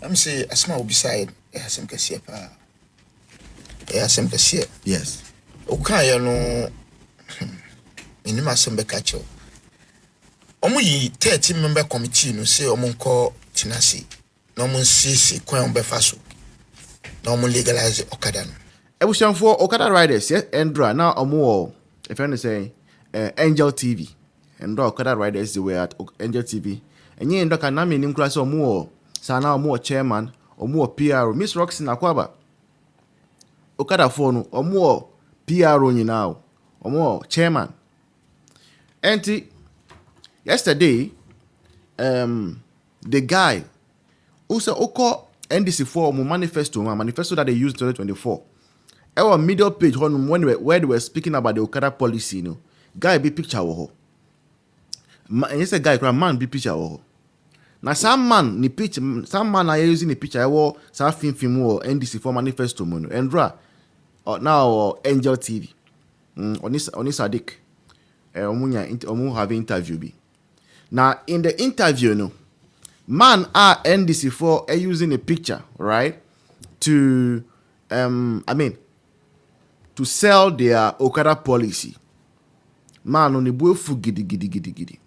I'm say asma will be side some kasiye pa. Some kasiye. Yes. Okay, no minima some be catch you. Omo yi 30 member committee no say omo nko tinasi. No mo sisi kwan be faso. No mo legalize Okada no. Ebusian for Okada riders, yes, Endra. Now omo if you say Angel TV. Endra Okada riders they were at Angel TV. And ye ndoka na me nim class omo sana omo chairman, omo PR, Miss Roxy Nakwaba. Okada for no omo PR nyina omo chairman. And yesterday the guy who said Oko NDC for manifesto that they used in 2024. Our middle page where they were speaking about the Okada policy, you know, guy be picture ho. And it's a guy man be picture ho. Now some man are using the picture wo some film or NDC for manifesto mono. Endra now Angel TV. On this Sadik. Omu have interview be. Now in the interview no man are NDC for using a picture, right? To to sell their Okada policy. Man on the boefu gidi.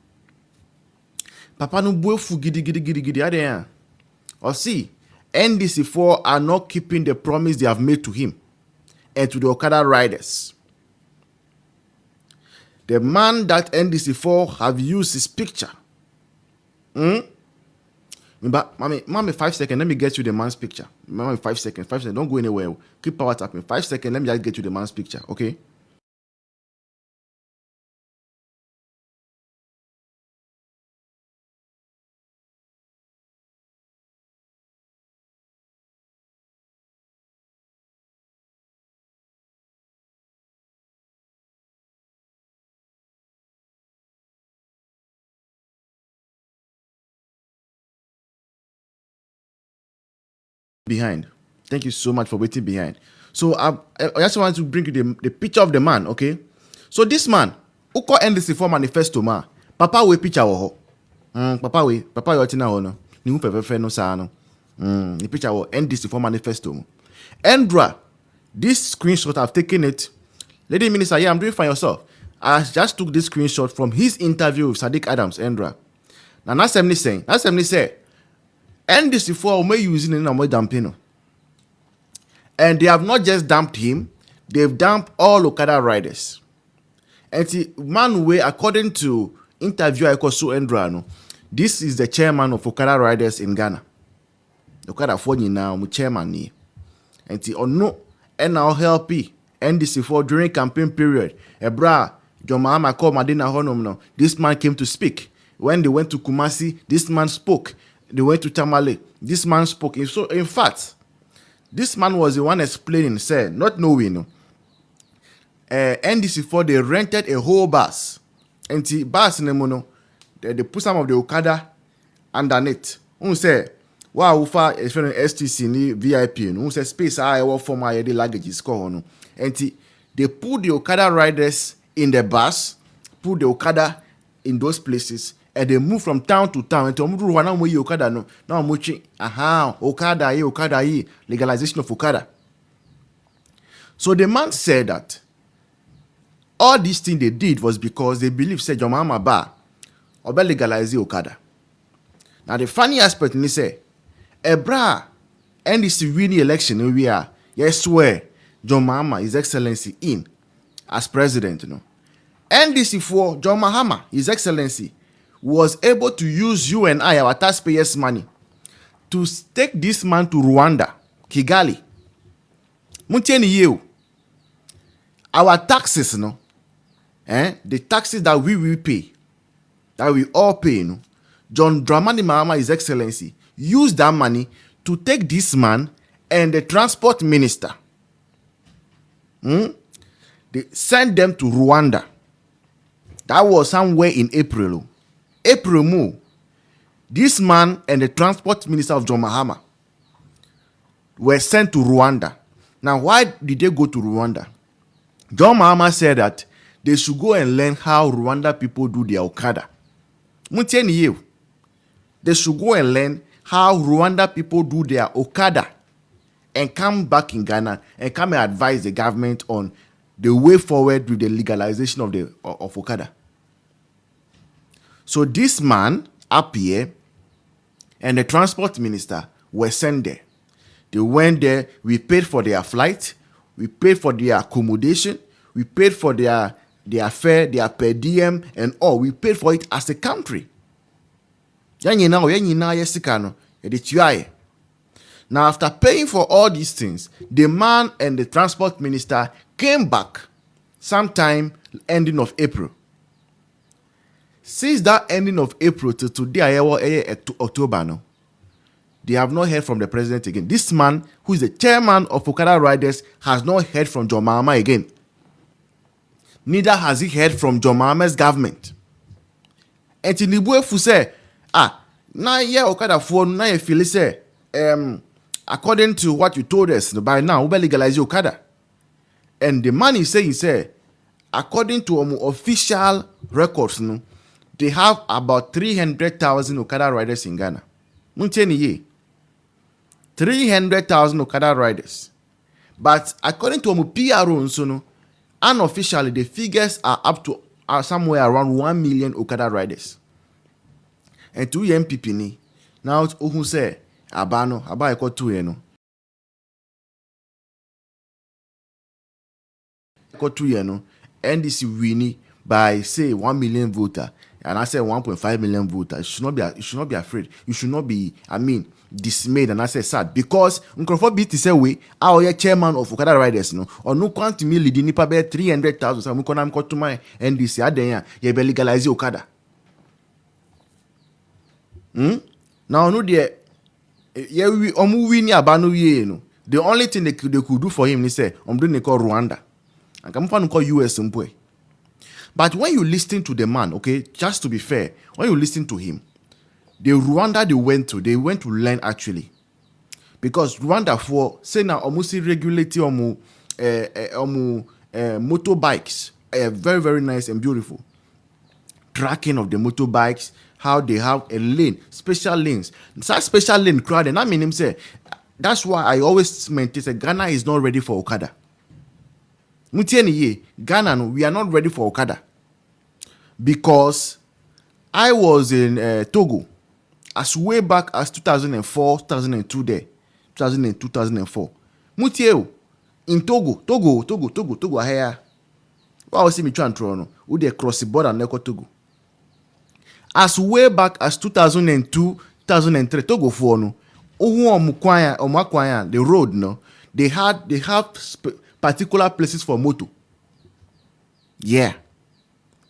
Papa no boefu gidi ade. Or see, NDC4 are not keeping the promise they have made to him and to the Okada riders. The man that NDC4 have used his picture. But mommy, 5 seconds. Let me get you the man's picture. Mommy, 5 seconds. 5 seconds. Don't go anywhere. Keep power tapping. 5 seconds. Let me just get you the man's picture. Okay. Behind. Thank you so much for waiting behind. So I just want to bring you the picture of the man, okay? So this man, who call NDC4 manifesto ma, papa we picture wo. Papa we otina ho no. Ni hu fefe no sa no. The picture wo NDC4 manifesto. Endra, this screenshot I've taken it. Lady Minister, yeah, I'm doing fine yourself. I just took this screenshot from his interview with Sadiq Adams, Endra. Now that's him saying, NDC4 may using in a more dampino. And they have not just dumped him, they've dumped all Okada riders. And the man way, according to interview I call Endrano, this is the chairman of Okada riders in Ghana. Okada for now, chairman ni. And the no, and now help NDC4 during campaign period. Ebra, John Mahama called Madina Honom. This man came to speak. When they went to Kumasi, this man spoke. They went to Tamale. This man spoke. So, in fact, this man was the one explaining, said, not knowing. NDC4, they rented a whole bus. And the bus, they put some of the Okada underneath. Who say, wow, ufa is STC ni VIP. Who say space I will for my luggage is called. And they put the Okada riders in the bus, put the Okada in those places. And they move from town to town. And to Okada no. Now I'm watching. Okada, legalization of Okada. So the man said that all these things they did was because they believe said John Mahama ba or legalize Okada. Now the funny aspect he say, Ebra, and this winning election we are. Yes, swear John Mahama, His Excellency, in as president. NDC4 John Mahama, His Excellency, was able to use you and I, our taxpayers' money, to take this man to Rwanda, Kigali. Muntieni you. Our taxes, the taxes that we will pay, that we all pay, John Dramani Mahama, His Excellency, used that money to take this man and the transport minister. They sent them to Rwanda. That was somewhere in April. This man and the transport minister of John Mahama were sent to Rwanda. Now, why did they go to Rwanda? John Mahama said that they should go and learn how Rwanda people do their Okada. They should go and learn how Rwanda people do their Okada and come back in Ghana and come and advise the government on the way forward with the legalization of Okada. So this man up here and the transport minister were sent there. They went there. We paid for their flight. We paid for their accommodation. We paid for their fare, their per diem, and all. We paid for it as a country. Now, after paying for all these things, the man and the transport minister came back sometime ending of April. Since that ending of April to today, October now, they have not heard from the president again. This man, who is the chairman of Okada Riders, has not heard from John Mahama again. Neither has he heard from John Mahama's government. And Tinubu say, now yeah, Okada for now you feel say, according to what you told us, by now we legalize Okada. And the man is saying, say, according to official records, they have about 300,000 Okada riders in Ghana. 300,000 Okada riders. But according to PRO, unofficially, the figures are up to somewhere around 1 million Okada riders. And 2 MPP now who say abano aba eko 2 eno. Eko 2 eno NDC winning by say 1 million voter. And I say 1.5 million voters. You should not be afraid. You should not be, dismayed. And I say sad. Because Nkrofo beat the way our chairman of Okada Riders, or no quantity me leading nipa be 300,000. So I'm going to my NDC. Adenya, you be legalize Okada. Now, no, the only thing they could do for him is say, I'm doing call Rwanda. And come from call US boy. But when you listen to the man, okay, just to be fair, when you listen to him, the Rwanda they went to learn actually. Because Rwanda for say now almost regulate motorbikes, very, very nice and beautiful. Tracking of the motorbikes, how they have a lane, special lanes. Such special lane crowd, and I mean him say, that's why I always maintain that Ghana is not ready for Okada. Ghana, we are not ready for Okada. Because I was in Togo as way back as 2004, 2002 there. 2002, 2004. Mutieo, in Togo, here. What was me trying to who they cross the border and Togo. As way back as 2002, 2003, Togo for no. The road, no. They have particular places for moto. Yeah.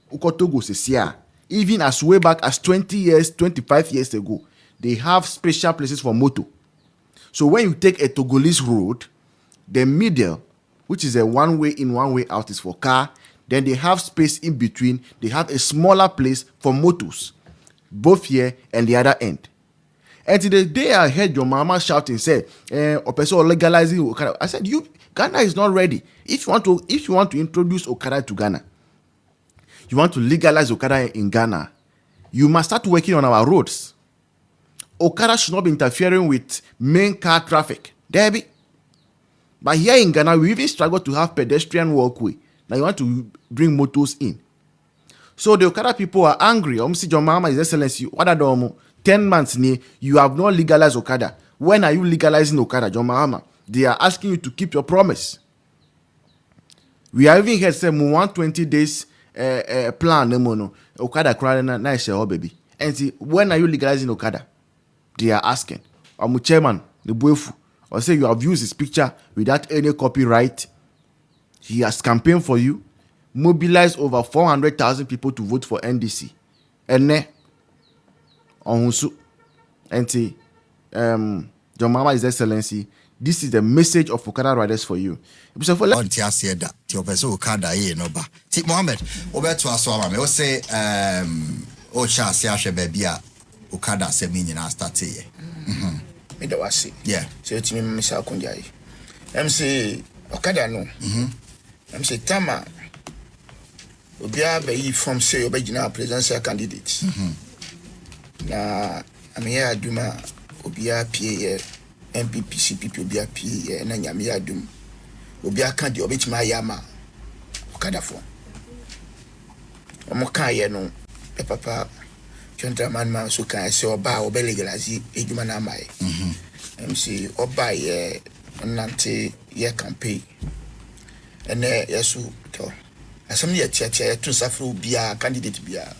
Togo says, yeah. Even as way back as 20 years, 25 years ago, they have special places for moto. So when you take a Togolese road, the middle, which is a one way in, one way out, is for car. Then they have space in between. They have a smaller place for motos, both here and the other end. And the day I heard your mama shouting, say, "Opeso legalizing Okada," I said, Ghana is not ready. If you want to introduce Okada to Ghana, you want to legalize Okada in Ghana, you must start working on our roads. Okada should not be interfering with main car traffic. Debbie. But here in Ghana, we even struggle to have pedestrian walkway. Now you want to bring motors in. So the Okada people are angry. Your mama is excellency. What are 10 months you have not legalized Okada. When are you legalizing Okada, John Mahama? They are asking you to keep your promise. We are even here say 120 days plan. Okada crying nice baby. And see, when are you legalizing Okada? They are asking. I'm chairman, the boyfu, or say you have used his picture without any copyright. He has campaigned for you, mobilized over 400,000 people to vote for NDC. And see, John Mama, His Excellency, this is the message of Okada Riders for you. Mohammed, Okada se meaning I start here. Me da wase. Yeah. So it me misa kunjai. MC Okada no. MC Tama. Obia be from say obegina presidential candidate. Na I'm here aduma obia pie MPP CPP obia pie na nyame adum obia kan de obetima ayama Okada fo omo kan ye no papa Chontraman man so kan se oba obe legalize edwuma na amaye MC oba ye nante ye campaign ene yesu to asem ye tiatia ye tun safro bia candidate bia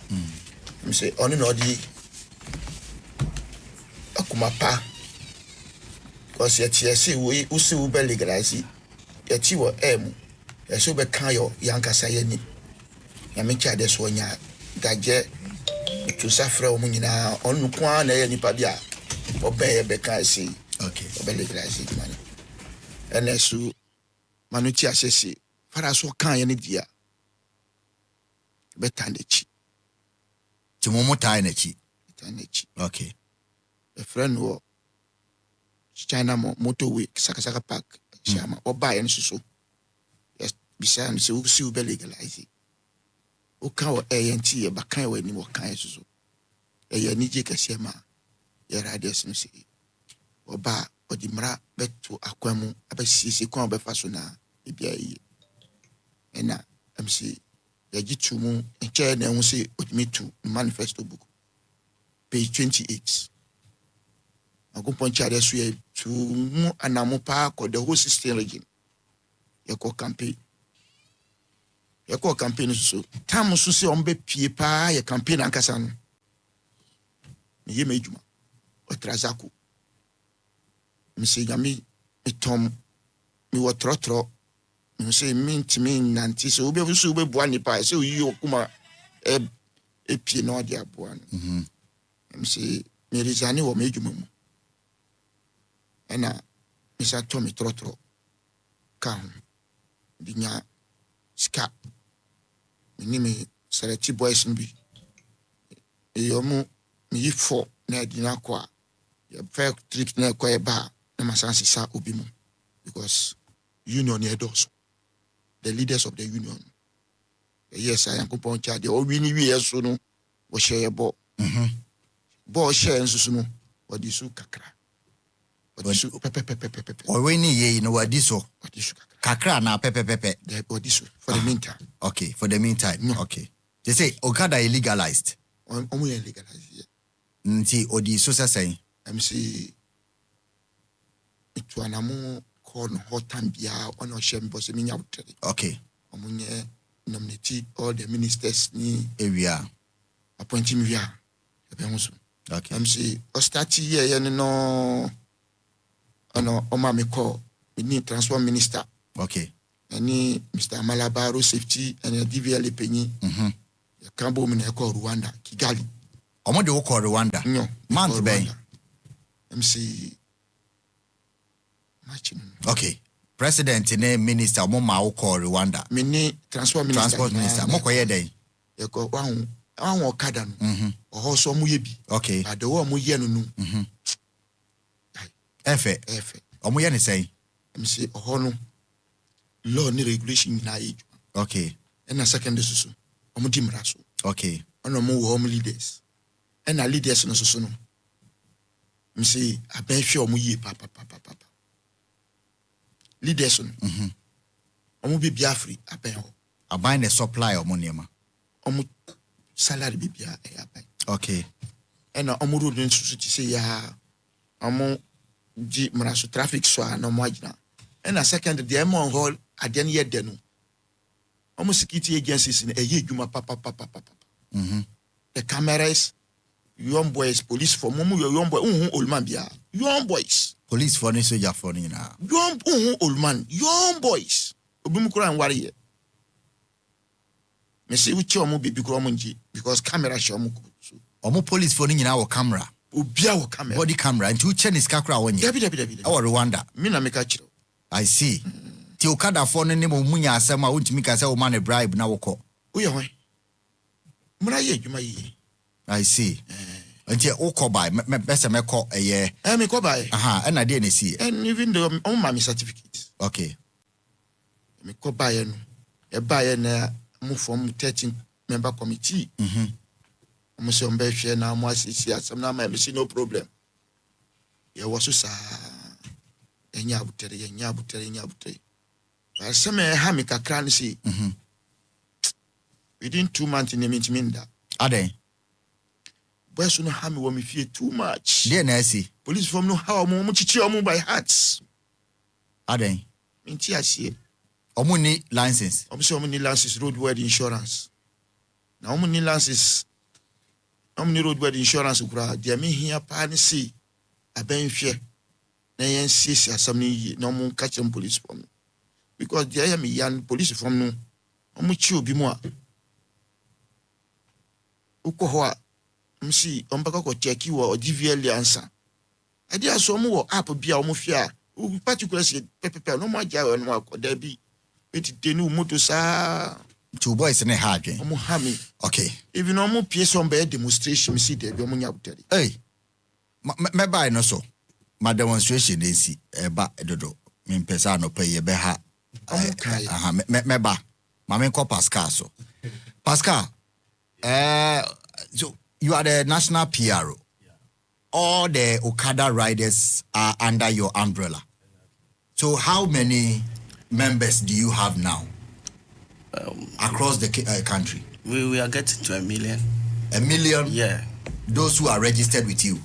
MC oni no di akuma pa because ye tia se we usi ube legalize ye ti wo em ye so be kan yo yankasa ye ni ya me cha de so nya gaje to safra o munyina onu kwa na ye nipa bia obe be kan se okay obe legalize man ene su manuti asese fara so kan ye ne dia beta nechi ti mo tai na chi beta nechi okay a friend wo China motorway Saka Park chama oba ye nsusu yes bisam se u si ube legalize o kan o enti ye bakan we ni wo kan nsusu ye ni je kase ma ye radius no se oba odi mra beto akwamu abasisi kwa obefa so na ebia yi ena MC ya gitu mu enche na hu se odimi to manifesto book page 28 agompon chade so ye to mu anamu pa ko the whole system region ye ko campaign so tam so se ombe pie pa ye campaign ankasa no ye mejuma o trazako msejami etom mi wotrotro mse mintimi nanti so ube bua nipa se oyi okuma pie no de aboa no mse mi rizani wo mejuma mu ena misa to mi trotro kan dinya ska minimi select boys nbi eyomu mi fo na dina kwa ya fair trip na kwa ba na masansi sa obi mu because union here does the leaders of the union yes I am compon charge o wini wi so no wo share bo bo share nsusu no odi su kakra odi su pepe o wini ye no wadi so odi su kakra na pepe the odi su for the meantime okay for the meantime no. Okay they say Okada is legalized omo ye legalize nti odi so say MC itu anamu kon hotan bia ono shem boss mi nya wutere okay omunye nominate all the ministers ni area appointing me via ebe husu okay MC o start ye no ono o ma me call ni transport minister okay ani Mr. Malabaro safety and DVL penyi ya kambo mi na call Rwanda Kigali omo de wo call Rwanda no month ben MC matching okay president ne minister mo ma wo call Rwanda mini transport minister mo koye den ye ko wan Okada no o so mu ye bi okay but the one mu ye no no efe omo ye ne say MC o no law ni regulation na ye okay and a second so omo di mraso okay ono mo wo home leaders and a leaders no so no MC abenhwe omo ye papa leaders no omo bibia free aben ho aban the supply omo niema omo salary bibia aben okay and omo road nsusu ti say ya omo di mraso traffic so na omo agina and a second the amon hall aden ye de no omo security agencies na eye dwuma papa the cameras young boys police for momu young boy old bia young boys police for ni soldier for ni na young old man young boys obim kura nware ye me say uchi omo baby kura omo nji because camera show omo so omo police for ni nyina wo camera obia wo camera body camera nti uche ni skakra wonye dabi e wo Rwanda me na make chiro I see ti Okada for ni mo munya asem a wontimi ka say wo man bribe na wo ko uye hwan mura ye dwuma ye I see nti wo by me bese me ko eye me ko by aha na dey na see and even though on my certificate okay me ko by no e by na move from 13 member committee mo se on be hwe na mo asisi asem na ma me see no problem ya waso sa enya abutere ba se me ha me kakra ne si within 2 months in minda Aden. boys no ha me wo me fie too much There na see. police from no how mo chichi omo by hearts Aden. minti asie Omo ni license. omo se omo ni license roadworthy insurance na omo ni license omo ni roadworthy insurance kura dia me hia pa ne si abenhwe na yen sisi asam ni na omo catch them police from because dia ya me yan police from no omo chi obi mu a uko a msi ombaka ko check wo DVL answer ade aso omo wo app bia omo hwe a particular say pepepe no mo agya no akoda bi etite ni moto sa Two boys in a hard. omo ha me Okay. even omo pie some be demonstration see there bi omo nya butari Hey. Me buy no so. My demonstration dey see eba edodo. Me pesa no pay ye be ha. omo kai Aha me ba. Ma me call Pascal so. Pascal. So you are the national PRO. All the Okada riders are under your umbrella. So how many members do you have now across the country? We are getting to 1 million. 1 million? Yeah. Those who are registered with you?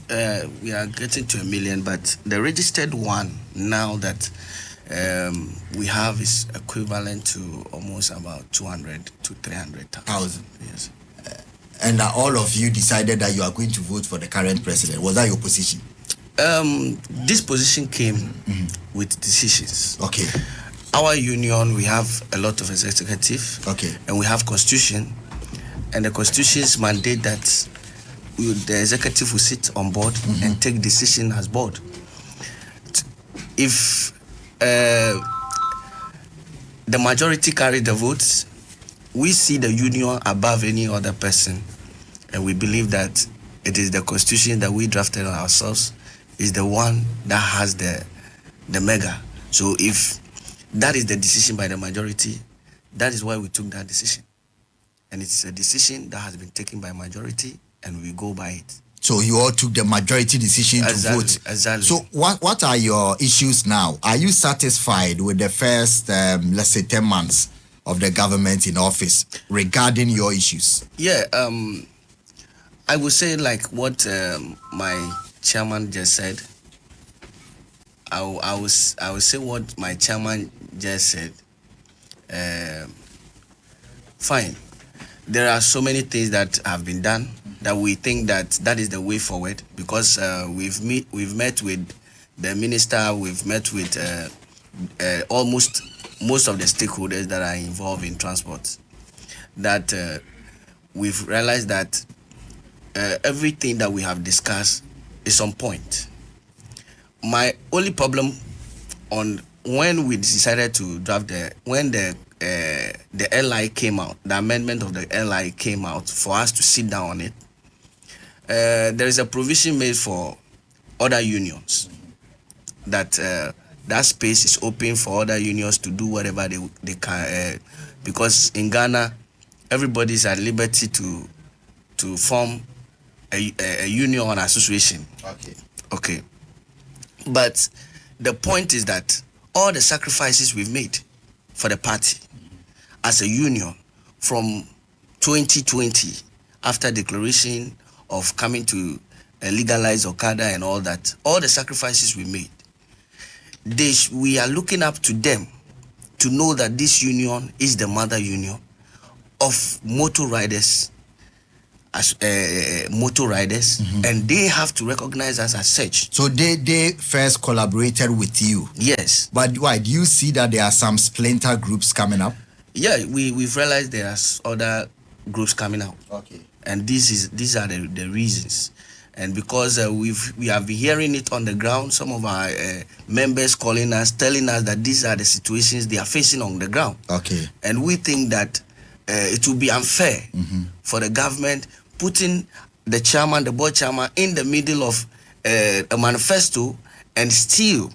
We are getting to 1 million, but the registered one now that we have is equivalent to almost about 200 to 300,000. Yes. And all of you decided that you are going to vote for the current president. Was that your position? This position came with decisions. Okay. Our union, we have a lot of executive. Okay. And we have constitution. And the constitution's mandate that the executive will sit on board and take decision as board. If the majority carry the votes, we see the union above any other person, and we believe that it is the constitution that we drafted ourselves is the one that has the mega. So if that is the decision by the majority, that is why we took that decision. And it's a decision that has been taken by majority, and we go by it. So you all took the majority decision to vote. Exactly. So what are your issues now? Are you satisfied with the first, let's say, 10 months of the government in office regarding your issues? Yeah, I would say like what my chairman just said. I will say what my chairman just said. Fine. There are so many things that have been done that we think that is the way forward, because we've met with the minister, we've met with almost most of the stakeholders that are involved in transport. That we've realized that everything that we have discussed is on point. My only problem on when we decided to draft the LI came out, the amendment of the LI came out for us to sit down on it. There is a provision made for other unions that that space is open for other unions to do whatever they can, because in Ghana everybody is at liberty to form a union or an association. Okay. But the point is that all the sacrifices we've made for the party as a union from 2020, after declaration of coming to legalize Okada and all that, all the sacrifices we made, we are looking up to them to know that this union is the mother union of motor riders, as and they have to recognize us as such. So they first collaborated with you. Yes. But why do you see that there are some splinter groups coming up? Yeah, we've realized there are other groups coming out. Okay. And these are the reasons. And because we have been hearing it on the ground, some of our members calling us, telling us that these are the situations they are facing on the ground. Okay. And we think that it will be unfair for the government putting the chairman, the board chairman, in the middle of a manifesto, and still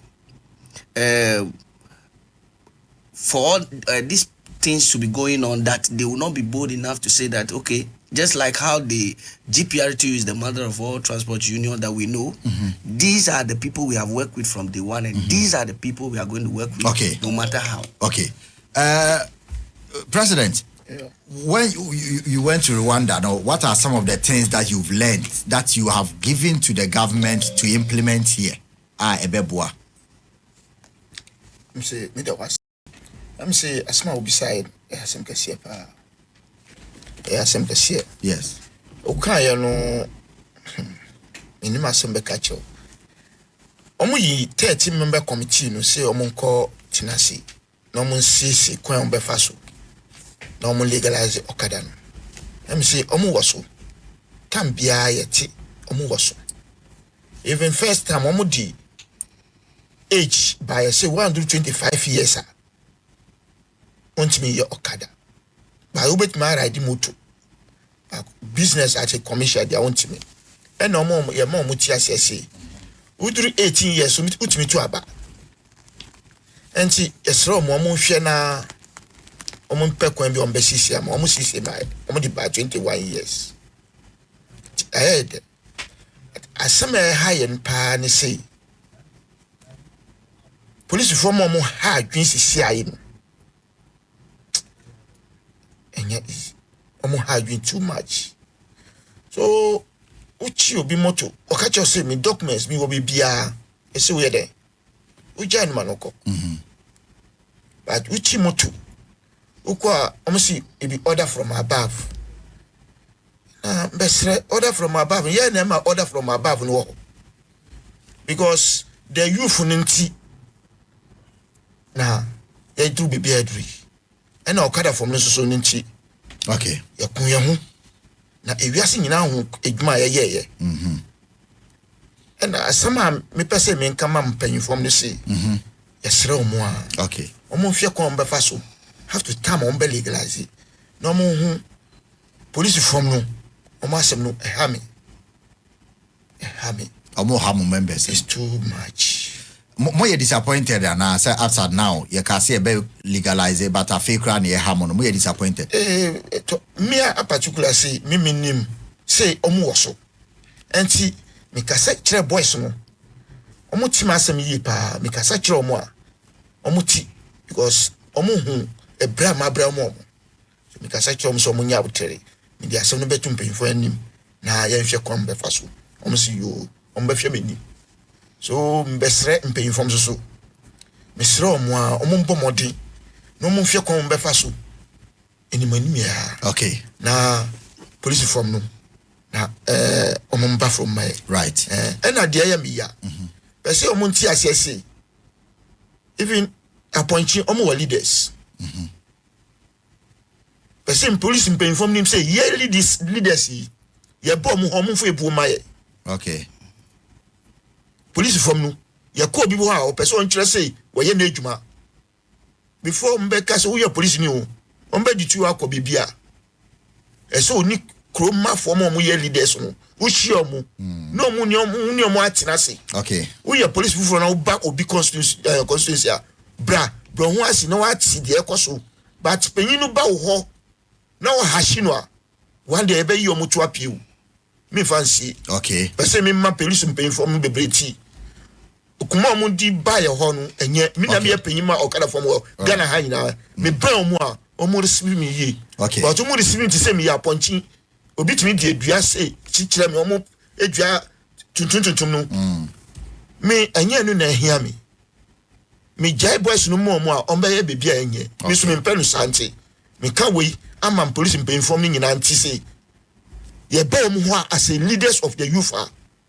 for all these things to be going on, that they will not be bold enough to say that, okay, just like how the GPRT is the mother of all transport union that we know. These are the people we have worked with from day one, and these are the people we are going to work with no matter how. Okay. President, when you went to Rwanda, now, what are some of the things that you've learned that you have given to the government to implement here? Ebeboa. I'm say asma beside some kasiye pa. Some kasiye. Yes. Okaya no minima sembe kacho. Omo yi 30 member committee no say omo nko tinasi. Na omo nsisi kwan ombe faso. Na omo legalize Okada no. I'm say omo waso. Tam bia yeti omo waso. Even first time omo di age by say 125 years want me your Okada. But you bet my ride moto. Business at a commercial they want me. And no more your mom would say. We do 18 years so put me to aba. And see yes ro mo shena omo pekwan bi on besisi am omo sisi mai omo di ba 21 years. I heard asema high and pa ni say police from omo ha adwin sisi ayi no. Enya omo ha adwin too much. So uchi obi moto okacho say me documents me obi bia ese we there. Uja ni manoko. But uchi moto ukwa omo si e be order from above. Besre order from above. Yeah, na order from above no. Because the youth nti na ya do be adri. And Okada from no so nti. Okay. Ya kun ya hu. Na ewiase nyina hu edwuma ye. And asama me pese me nka ma mpanyin from no say. Yesre omo a. Okay. Omo fie ko ombe fa so. Have to time ombe legalize. No omo hu police from no. Omo asem no ehame. Omo hamu members. It's too much. Mo ye disappointed and say after now you can see about legalize but a fake run ye hamon mo ye disappointed. Me a particular say me nim say omo woso. Enti me kasa kire boys no. Omo ti ma asem yi pa me kasa kire omo a. Omo ti because omo hu ebra ma bra omo. So me kasa kire omo so omo nya abotere. Me dia asem no betum penfo anim na ye hwe kwam be fa so. Omo si yo omo be hwe menim. So mbesre mpay from so mesre omo a omo mbomodi no mo hwe kon be fa so enimani ya. Okay. Na police from no na omo mba from my right and na dia ya me ya say omo nti asese even appointing omo leaders person police mpay from nim say ye leaders ye bo omo fo ebu my. Okay. Police from no ya ko bi bo ha o person kire say we ye na adwuma before mbeka say we your police ni o mbe ditu akọ bibia eso ni kroma for mo ye leaders no wo hie omo no mu ni omo atina say. Okay. We your police before na back obi constituency bra ho asi na wa ti de ekoso but penyin no ba wo ho na wo hashi no a one day ebe yi omo to appeal me fancy. Okay. Pese me ma police mpe inform bebreti kuma mo di ba ye ho no enye me na me penyin ma Okada from Ghana ha nyina me bra omo a omo receive me yi. Okay. But omo receive to say me ya ponchi obi timi di edua say chichire me omo edua tuntuntuntum no me enye no na ehia me jai boys no mo a ombe ye bebia enye me so me mpe no sante me ka we ama police mpe inform ni nyina anti say ye ba omo ho as a leaders of the youth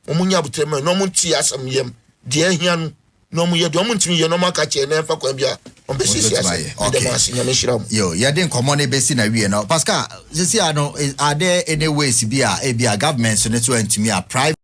omo nya butrema no mo ti asam yem de ehia no mo ye de omo ntimi ye no maka che na fa kwa bia on be sisi ase de ma sinya me shiram yo ye den komo ne be si na wie no Pascal sisi ano are there any ways bia government so ne to ntimi a private